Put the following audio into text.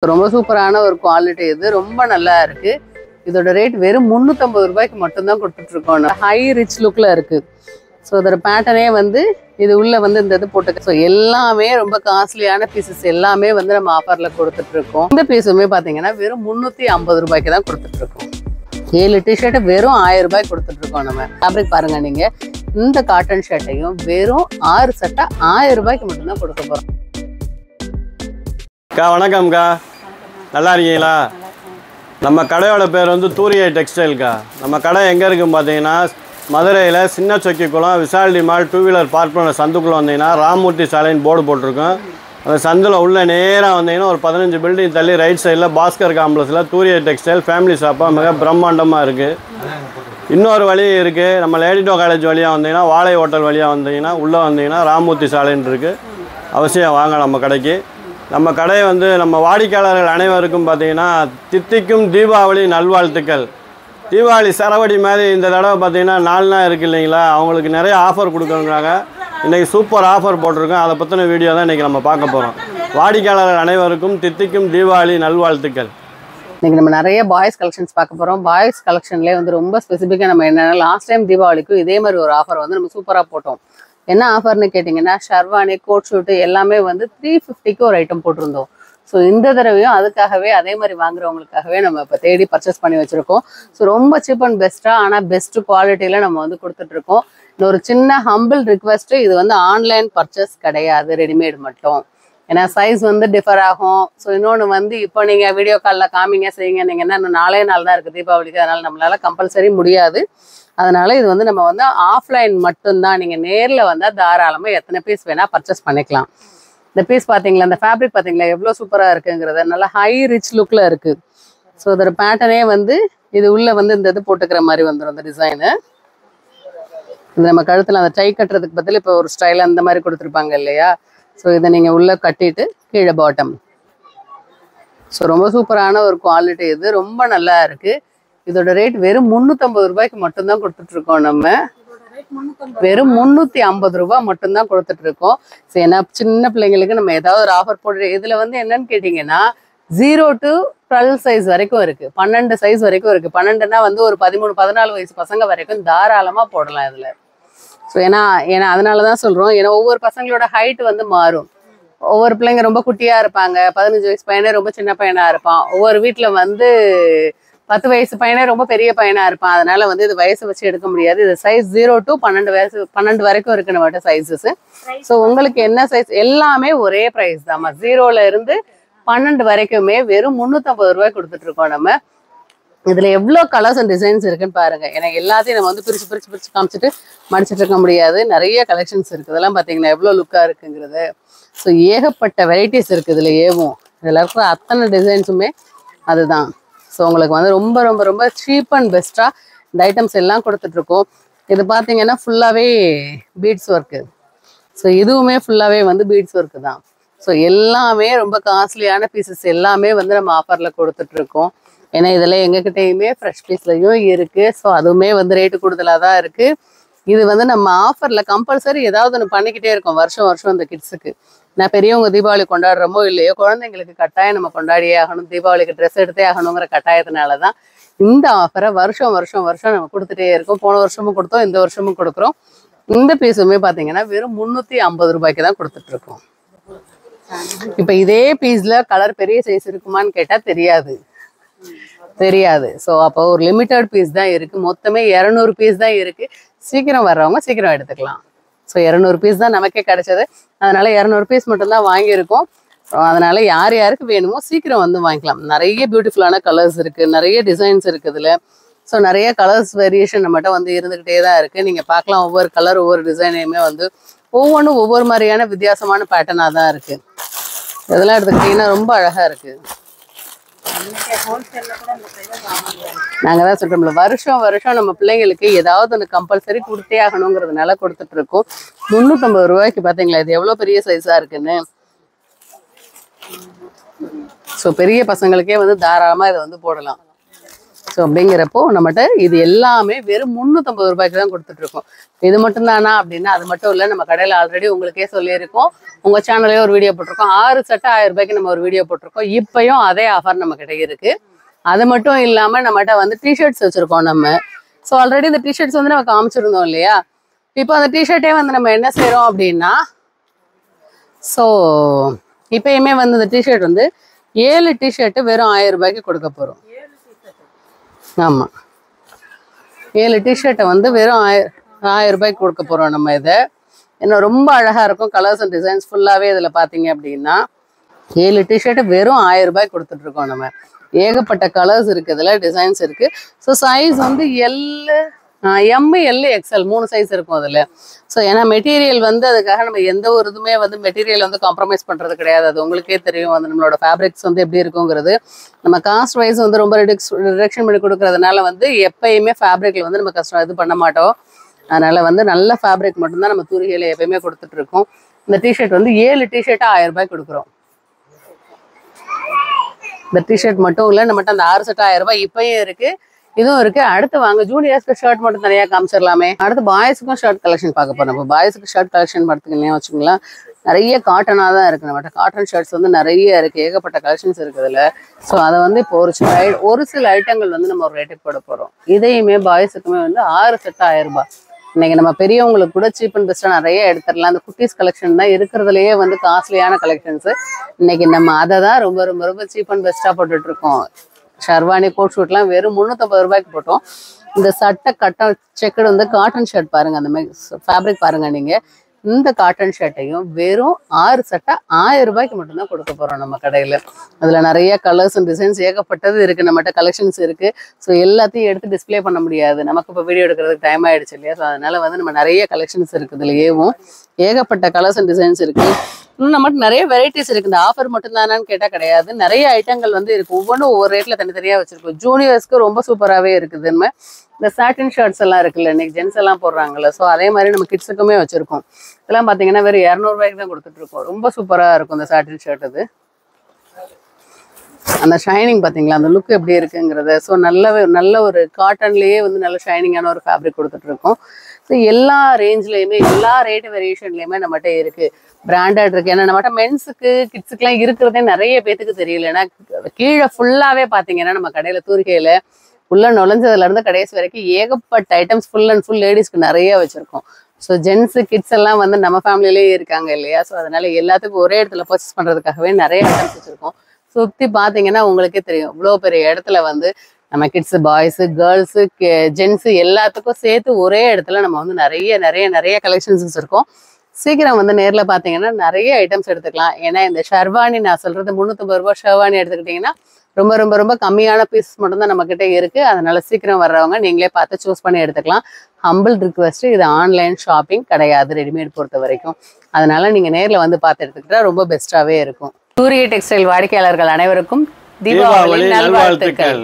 ரொம்ப சூப்பரான ஒரு குவாலிட்டி இது. ரொம்ப நல்லா இருக்கு. இதோட ரேட் வெறும் 350 ரூபாய்க்கு மட்டும் தான் கொடுத்துட்டு இருக்கோம். ஹை ரிச் லுக்ல இருக்கு. ஸோ இதோட பேட்டர்னே வந்து இது உள்ள வந்து இந்த இது போட்டு ஸோ எல்லாமே ரொம்ப காஸ்ட்லியான பீசஸ் எல்லாமே வந்து நம்ம ஆஃபர்ல கொடுத்துட்டு இருக்கோம். இந்த பீஸுமே பார்த்தீங்கன்னா வெறும் 350 ரூபாய்க்கு தான் கொடுத்துட்டு இருக்கோம். 7 டிஷர்ட் வெறும் 1000 ரூபாய்க்கு கொடுத்துட்டு இருக்கோம். நம்ம ஃபேப்ரிக் பாருங்க, நீங்க இந்த காட்டன் ஷர்ட்டையும் வெறும் 6 சட்டை 1000 ரூபாய்க்கு மட்டும்தான் கொடுக்க போறோம். வணக்கம்க்கா, நல்லா இருக்கீங்களா? நம்ம கடையோட பேர் வந்து தூரியை டெக்ஸ்டைல்க்கா. நம்ம கடை எங்கே இருக்குன்னு பார்த்தீங்கன்னா மதுரையில் சின்ன சொக்கிக்குளம் விசால்டி மால் 2 வீலர் பார்க் பண்ண சந்துக்குள்ளே வந்தீங்கன்னா ராமூர்த்தி சாலைன்னு போர்டு போட்டிருக்கோம். அந்த சந்தில் உள்ள நேராக வந்தீங்கன்னா ஒரு 15 பில்டிங் தள்ளி ரைட் சைடில் பாஸ்கர் காம்ப்ளெக்ஸில் தூரியை டெக்ஸ்டைல் ஃபேமிலி ஷாப்பாக மிக பிரம்மாண்டமாக இருக்குது. இன்னொரு வழி இருக்குது. நம்ம லேடிடோ காலேஜ் வழியாக வந்தீங்கன்னா வாழை ஹோட்டல் வழியாக வந்தீங்கன்னா உள்ளே வந்தீங்கன்னா ராமூர்த்தி சாலைன்னு இருக்குது. அவசியம் வாங்க நம்ம கடைக்கு. நம்ம கடை வந்து நம்ம வாடிக்கையாளர்கள் அனைவருக்கும் பார்த்தீங்கன்னா தித்திக்கும் தீபாவளி நல்வாழ்த்துக்கள். தீபாவளி சரவடி மாதிரி இந்த தடவை பார்த்தீங்கன்னா 4 நாள் இருக்குது இல்லைங்களா, அவங்களுக்கு நிறைய ஆஃபர் கொடுக்குறாங்க. இன்றைக்கி சூப்பர் ஆஃபர் போட்டிருக்கோம். அதை பற்றின வீடியோ தான் இன்றைக்கி நம்ம பார்க்க போகிறோம். வாடிக்கையாளர்கள் அனைவருக்கும் தித்திக்கும் தீபாவளி நல்வாழ்த்துக்கள். இன்றைக்கி நம்ம நிறைய பாய்ஸ் கலெக்ஷன்ஸ் பார்க்க போகிறோம். பாய்ஸ் கலெக்ஷன்லேயே வந்து ரொம்ப ஸ்பெசிஃபிக்காக நம்ம என்னென்னா லாஸ்ட் டைம் தீபாவளிக்கும் இதே மாதிரி ஒரு ஆஃபர் வந்து நம்ம சூப்பராக போட்டோம். என்ன ஆஃபர்னு கேட்டிங்கன்னா ஷர்வானி கோட் ஷூட்டு எல்லாமே வந்து 350க்கு ஒரு ஐட்டம் போட்டிருந்தோம். ஸோ இந்த தடவையும் அதுக்காகவே அதே மாதிரி வாங்குறவங்களுக்காகவே நம்ம இப்போ தேடி பர்ச்சேஸ் பண்ணி வச்சுருக்கோம். ஸோ ரொம்ப சீப் அண்ட் பெஸ்ட்டாக ஆனால் பெஸ்ட்டு குவாலிட்டியில் நம்ம வந்து கொடுத்துட்ருக்கோம். இன்னொரு சின்ன ஹம்பிள் ரிக்வெஸ்ட்டு, இது வந்து ஆன்லைன் பர்ச்சேஸ் கிடையாது, ரெடிமேட் மட்டும். ஏன்னா சைஸ் வந்து டிஃபர் ஆகும். ஸோ இன்னொன்று வந்து இப்போ நீங்கள் வீடியோ காலில் காமிங்க செய்யுங்க நீங்கன்னா இன்னும் 4 நாள் தான் இருக்குது தீபாவளிக்கு. அதனால் நம்மளால் கம்பல்சரி முடியாது. அதனால இது வந்து நம்ம வந்து ஆஃப்லைன் மட்டும்தான். நீங்கள் நேரில் வந்தால் தாராளமாக எத்தனை பீஸ் வேணால் பர்ச்சேஸ் பண்ணிக்கலாம். இந்த பீஸ் பார்த்தீங்களா, இந்த ஃபேப்ரிக் பார்த்தீங்களா எவ்வளோ சூப்பராக இருக்குங்கிறத, நல்லா ஹை ரிச் லுக்கில் இருக்குது. ஸோ இதோட பேட்டர்னே வந்து இது உள்ளே வந்து இந்த இது போட்டுக்கிற மாதிரி வந்துடும். இந்த டிசைனு இது நம்ம கழுத்தில் அந்த டை கட்டுறதுக்கு பதில் இப்போ ஒரு ஸ்டைல் அந்த மாதிரி கொடுத்துருப்பாங்க இல்லையா. ஸோ இதை நீங்கள் உள்ளே கட்டிட்டு கீழே பாட்டம். ஸோ ரொம்ப சூப்பரான ஒரு குவாலிட்டி இது. ரொம்ப நல்லா இருக்குது. இதோட ரேட் வெறும் 350 ரூபாய்க்கு மட்டும்தான் கொடுத்துட்ருக்கோம். நம்ம வெறும் 350 ரூபாய் மட்டும்தான் கொடுத்துட்ருக்கோம். சரி, ஏன்னா சின்ன பிள்ளைங்களுக்கு நம்ம ஏதாவது ஒரு ஆஃபர் போடுற இதில் வந்து என்னன்னு கேட்டிங்கன்னா 0 to 12 சைஸ் வரைக்கும் இருக்குது. 12 சைஸ் வரைக்கும் இருக்குது. 12னா வந்து ஒரு 13-14 வயசு பசங்க வரைக்கும் தாராளமாக போடலாம் இதில். ஸோ ஏன்னா அதனால தான் சொல்கிறோம். ஏன்னா ஒவ்வொரு பசங்களோட ஹைட் வந்து மாறும். ஒவ்வொரு பிள்ளைங்க ரொம்ப குட்டியாக இருப்பாங்க. 15 வயசு பையனே ரொம்ப சின்ன பையனாக இருப்பான். ஒவ்வொரு வீட்டில் வந்து 10 வயசு பையனே ரொம்ப பெரிய பையனாக இருப்பான். அதனால வந்து இது வயசை வச்சு எடுக்க முடியாது. இது சைஸ் 0 to 12 வரைக்கும் இருக்கு நம்மகிட்ட சைஸஸ். ஸோ உங்களுக்கு என்ன சைஸ் எல்லாமே ஒரே ப்ரைஸ் தான்மா. 0ல இருந்து 12 வரைக்குமே வெறும் 350 ரூபாய் கொடுத்துட்ருக்கோம். நம்ம இதில் எவ்வளோ கலர்ஸ் அண்ட் டிசைன்ஸ் இருக்குன்னு பாருங்க. எனக்கு எல்லாத்தையும் நம்ம வந்து பிரித்து காமிச்சிட்டு மடிச்சிட்டு இருக்க முடியாது. நிறைய கலெக்ஷன்ஸ் இருக்குது. இதெல்லாம் பார்த்தீங்கன்னா எவ்வளோ லுக்காக இருக்குங்கிறது. ஸோ ஏகப்பட்ட வெரைட்டிஸ் இருக்குது. இதில் ஏவும் இதில் இருக்கிற அத்தனை டிசைன்ஸுமே அதுதான். ஸோ உங்களுக்கு வந்து ரொம்ப ரொம்ப ரொம்ப சீப் அண்ட் பெஸ்ட்டாக இந்த ஐட்டம்ஸ் எல்லாம் கொடுத்துட்ருக்கோம். இது பார்த்தீங்கன்னா ஃபுல்லாகவே பீட்ஸ் ஒர்க்கு. ஸோ இதுவுமே ஃபுல்லாகவே வந்து பீட்ஸ் ஒர்க்கு தான். ஸோ எல்லாமே ரொம்ப காஸ்ட்லியான பீசஸ் எல்லாமே வந்து நம்ம ஆஃபரில் கொடுத்துட்ருக்கோம். ஏன்னா இதில் எங்ககிட்டையுமே ஃப்ரெஷ் பீஸ்லையும் இருக்குது. ஸோ அதுவுமே வந்து ரேட்டு கூடுதலாக தான் இருக்குது. இது வந்து நம்ம ஆஃபரில் கம்பல்சரி ஏதாவது ஒன்று பண்ணிக்கிட்டே இருக்கோம் வருஷம் இந்த கிட்ஸுக்கு. நான் பெரியவங்க தீபாவளி கொண்டாடுறோமோ இல்லையோ குழந்தைங்களுக்கு கட்டாயம் நம்ம கொண்டாடியே ஆகணும், தீபாவளிக்கு ட்ரெஸ் எடுத்தே ஆகணுங்கிற கட்டாயத்தினால தான் இந்த ஆஃபரை வருஷம் நம்ம கொடுத்துட்டே இருக்கோம். போன வருஷமும் கொடுத்தோம், இந்த வருஷமும் கொடுக்குறோம். இந்த பீஸுமே பார்த்தீங்கன்னா வெறும் 350 ரூபாய்க்கு தான் கொடுத்துட்ருக்கோம். இப்போ இதே பீஸில் கலர் பெரிய சைஸ் இருக்குமான்னு கேட்டால் தெரியாது. ஸோ அப்போ ஒரு லிமிட்டட் பீஸ் தான் இருக்குது. மொத்தமே 200 பீஸ் தான் இருக்குது. சீக்கிரம் வர்றவங்க சீக்கிரம் எடுத்துக்கலாம். ஸோ 200 பீஸ் தான் நமக்கே கிடைச்சது. அதனால 200 பீஸ் மட்டும்தான் வாங்கியிருக்கோம். அதனால யாருக்கு வேணுமோ சீக்கிரம் வந்து வாங்கிக்கலாம். நிறைய பியூட்டிஃபுல்லான கலர்ஸ் இருக்குது, நிறைய டிசைன்ஸ் இருக்குது இதில். ஸோ நிறைய கலர்ஸ் வேரியேஷன் நம்மகிட்ட வந்து இருந்துக்கிட்டே தான் இருக்குது. நீங்கள் பார்க்கலாம், ஒவ்வொரு கலர் ஒவ்வொரு டிசைனையுமே வந்து ஒவ்வொன்றும் ஒவ்வொரு மாதிரியான வித்தியாசமான பேட்டர்னாக தான் இருக்குது. இதெல்லாம் எடுத்துக்கிட்டிங்கன்னா ரொம்ப அழகாக இருக்குது. நாங்கள் தான் சொல்கிறோம்ல, வருஷம் நம்ம பிள்ளைங்களுக்கு ஏதாவது ஒன்று கம்பல்சரி கொடுத்தே ஆகணுங்கிறதுனால கொடுத்துட்ருக்கோம். 350 ரூபாய்க்கு பார்த்தீங்களா இது எவ்வளோ பெரிய சைஸாக இருக்குன்னு. ஸோ பெரிய பசங்களுக்கே வந்து தாராளமாக இதை வந்து போடலாம். ஸோ அப்படிங்கிறப்போ நம்மகிட்ட இது எல்லாமே வெறும் 350 ரூபாய்க்கு தான் கொடுத்துட்டு இருக்கோம். இது மட்டும் தானா அப்படின்னா அது மட்டும் இல்லை, நம்ம கடையில் ஆல்ரெடி உங்களுக்கே சொல்லியிருக்கோம், உங்கள் சேனல்லே ஒரு வீடியோ போட்டிருக்கோம், 6 சட்டை 1000 ரூபாய்க்கு நம்ம ஒரு வீடியோ போட்டிருக்கோம். இப்பயும் அதே ஆஃபர் நம்ம கிட்ட இருக்கு. அது மட்டும் இல்லாமல் நம்மகிட்ட வந்து டிஷர்ட்ஸ் வச்சுருக்கோம் நம்ம. ஸோ ஆல்ரெடி இந்த டிஷர்ட்ஸ் வந்து நம்ம காமிச்சிருந்தோம் இல்லையா. இப்போ அந்த டிஷர்ட்டே வந்து நம்ம என்ன செய்கிறோம் அப்படின்னா, ஸோ இப்பயுமே வந்து இந்த டிஷர்ட் வந்து 7 டிஷர்ட்டு வெறும் 1000 ரூபாய்க்கு கொடுக்க போகிறோம். ஆமாம், 7 டிஷர்ட்டை வந்து வெறும் 1000 ரூபாய்க்கு கொடுக்க போகிறோம் நம்ம. இதை இன்னும் ரொம்ப அழகாக இருக்கும். கலர்ஸ் அண்ட் டிசைன்ஸ் ஃபுல்லாகவே இதில் பார்த்தீங்க அப்படின்னா 7 டிஷர்ட்டு வெறும் 1000 ரூபாய்க்கு கொடுத்துட்ருக்கோம் நம்ம. ஏகப்பட்ட கலர்ஸ் இருக்குது, இதில் டிசைன்ஸ் இருக்குது. ஸோ சைஸ் வந்து எம் எல் எக்ஸ்எல் 3 சைஸ் இருக்கும் அதில். ஸோ ஏன்னா மெட்டீரியல் வந்து அதுக்காக நம்ம எந்த ஒரு இதுவுமே வந்து மெட்டீரியல் வந்து காம்ப்ரமைஸ் பண்ணுறது கிடையாது. அது உங்களுக்கே தெரியும், வந்து நம்மளோட ஃபேப்ரிக்ஸ் வந்து எப்படி இருக்குங்கிறது. நம்ம காஸ்ட் வைஸ் வந்து ரொம்ப ரிடக்ஷன் பண்ணி கொடுக்கறதுனால வந்து எப்பயுமே ஃபேப்ரிக்கில் வந்து நம்ம கஷ்டம் இது பண்ண மாட்டோம். அதனால் வந்து நல்ல ஃபேப்ரிக் மட்டும்தான் நம்ம தூரிகையில் எப்பயுமே கொடுத்துட்ருக்கோம். இந்த டிஷர்ட் வந்து 7 டிஷர்ட்டாக 1000 ரூபாய்க்கு கொடுக்குறோம். இந்த டிஷர்ட் மட்டும் இல்லை, நம்மகிட்ட அந்த 6 சட்டை 1000 ரூபாய் இப்பயும் இருக்குது, இதுவும் இருக்குது. அடுத்து வாங்க ஜூனியர்ஸ்க்கு ஷர்ட் மட்டும் தனியாக காமிச்சிடலாமே. அடுத்து பாய்ஸுக்கும் ஷர்ட் கலெக்ஷன் பார்க்க போகிறோம். இப்போ பாய்ஸுக்கு ஷர்ட் கலெக்ஷன் பார்த்துக்கலாம் வச்சுக்கலாம், நிறைய காட்டனாக தான் இருக்குது நம்மகிட்ட. காட்டன் ஷர்ட்ஸ் வந்து நிறைய இருக்குது, ஏகப்பட்ட கலெக்ஷன்ஸ் இருக்குது இதில். ஸோ அதை வந்து இப்போ ஒரு சில ஐட்டங்கள் வந்து நம்ம ஒரு ரேட்டுக்கு போட போகிறோம். இதையுமே பாய்ஸுக்குமே வந்து 6 சட்டை 1000 ரூபாய். இன்னைக்கு நம்ம பெரியவங்களுக்கு கூட சீப் அண்ட் பெஸ்ட்டாக நிறைய எடுத்துடலாம். அந்த குட்டீஸ் கலெக்ஷன் தான் இருக்கிறதுலையே வந்து காஸ்ட்லியான கலெக்ஷன்ஸு. இன்னைக்கு நம்ம அதை தான் ரொம்ப ரொம்ப ரொம்ப சீப் அண்ட் பெஸ்ட்டாக போட்டுட்ருக்கோம். ஷர்வானி கோட் ஷூட்லாம் வெறும் 350 ரூபாய்க்கு போட்டோம். இந்த சட்டை செக்குடு வந்து காட்டன் ஷர்ட் பாருங்கள், அந்த மாதிரி ஃபேப்ரிக் பாருங்கள் நீங்கள். இந்த காட்டன் ஷர்ட்டையும் வெறும் 6 சட்டை 1000 ரூபாய்க்கு மட்டும்தான் கொடுக்க போகிறோம் நம்ம கடையில். அதில் நிறைய கலர்ஸ் அண்ட் டிசைன்ஸ் ஏகப்பட்டது இருக்குது நம்மகிட்ட, கலெக்ஷன்ஸ் இருக்குது. ஸோ எல்லாத்தையும் எடுத்து டிஸ்பிளே பண்ண முடியாது, நமக்கு இப்போ வீடியோ எடுக்கிறதுக்கு டைம் ஆகிடுச்சு இல்லையா. ஸோ அதனால் வந்து நம்ம நிறைய கலெக்ஷன்ஸ் இருக்குது, இதுலேயும் ஏகப்பட்ட கலர்ஸ் அண்ட் டிசைன்ஸ் இருக்குது. இன்னும் நம்மகிட்ட நிறைய வெரைட்டிஸ் இருக்குது. இந்த ஆஃபர் மட்டும்தானான்னு கேட்டால் கிடையாது, நிறைய ஐட்டங்கள் வந்து இருக்குது. ஒவ்வொன்றும் ஒவ்வொரு ரேட்டில் தனித்தனியாக வச்சுருக்கோம். ஜூனியர்ஸ்க்கு ரொம்ப சூப்பராகவே இருக்குது. இந்த சாட்டின் ஷர்ட்ஸ் எல்லாம் இருக்குல்ல, இன்னைக்கு ஜென்ஸ் எல்லாம் போடுறாங்கல்ல. ஸோ அதே மாதிரி நம்ம கிட்ஸுக்குமே வச்சுருக்கோம். இதெல்லாம் பார்த்தீங்கன்னா வெறும் 200 ரூபாய்க்கு தான் கொடுத்துட்ருக்கோம். ரொம்ப சூப்பராக இருக்கும் இந்த சாட்டின் ஷர்ட். இது அந்த ஷைனிங் பார்த்தீங்களா, அந்த லுக் எப்படி இருக்குங்கிறது. ஸோ நல்ல ஒரு காட்டன்லேயே வந்து நல்ல ஷைனிங்கான ஒரு ஃபேப்ரிக் கொடுத்துட்ருக்கோம். ஸோ எல்லா ரேஞ்ச்லேயுமே எல்லா ரேட் வேரியேஷன்லேயுமே நம்மகிட்ட இருக்குது. பிராண்டட் இருக்குது. ஏன்னா நம்மகிட்ட மென்ஸுக்கு கிட்ஸுக்குலாம் இருக்கிறதே நிறைய பேத்துக்கு தெரியல. ஏன்னா கீழே ஃபுல்லாகவே பார்த்தீங்கன்னா நம்ம கடையில் தூரிகையில் உள்ள நுழைஞ்சதுலேருந்து கடைசி வரைக்கும் ஏகப்பட்ட ஐட்டம்ஸ் ஃபுல் அண்ட் ஃபுல் லேடிஸ்க்கு நிறைய வச்சுருக்கோம். ஸோ ஜென்ஸு கிட்ஸ் எல்லாம் வந்து நம்ம ஃபேமிலியிலேயே இருக்காங்க இல்லையா. ஸோ அதனால் எல்லாத்துக்கும் ஒரே இடத்துல பர்ச்சேஸ் பண்ணுறதுக்காகவே நிறைய ஐட்டம்ஸ் வச்சுருக்கோம். சுற்றி பார்த்தீங்கன்னா உங்களுக்கே தெரியும், இவ்வளோ பெரிய இடத்துல வந்து நம்ம கிட்ஸு, பாய்ஸு, கேர்ள்ஸு, ஜென்ஸு எல்லாத்துக்கும் சேர்த்து ஒரே இடத்துல நம்ம வந்து நிறைய நிறைய நிறைய கலெக்ஷன்ஸ் வச்சுருக்கோம். சீக்கிரம் வந்து நேரில் பார்த்தீங்கன்னா நிறைய ஐட்டம்ஸ் எடுத்துக்கலாம். ஏன்னா இந்த ஷர்வானி நான் சொல்கிறது 350 ரூபா ஷர்வானி எடுத்துக்கிட்டிங்கன்னா ரொம்ப ரொம்ப ரொம்ப கம்மியான பீஸ் மட்டும்தான் நம்மக்கிட்ட இருக்குது. அதனால் சீக்கிரம் வர்றவங்க நீங்களே பார்த்து சூஸ் பண்ணி எடுத்துக்கலாம். ஹம்பிள் ரிக்வெஸ்ட்டு, இது ஆன்லைன் ஷாப்பிங் கிடையாது ரெடிமேட் பொறுத்த வரைக்கும். அதனால் நீங்கள் நேரில் வந்து பார்த்து எடுத்துக்கிட்டால் ரொம்ப பெஸ்ட்டாகவே இருக்கும். சூரிய டெக்ஸ்டைல் வாடிக்கையாளர்கள் அனைவருக்கும் தீபாவளி நல்வாழ்த்துக்கள்.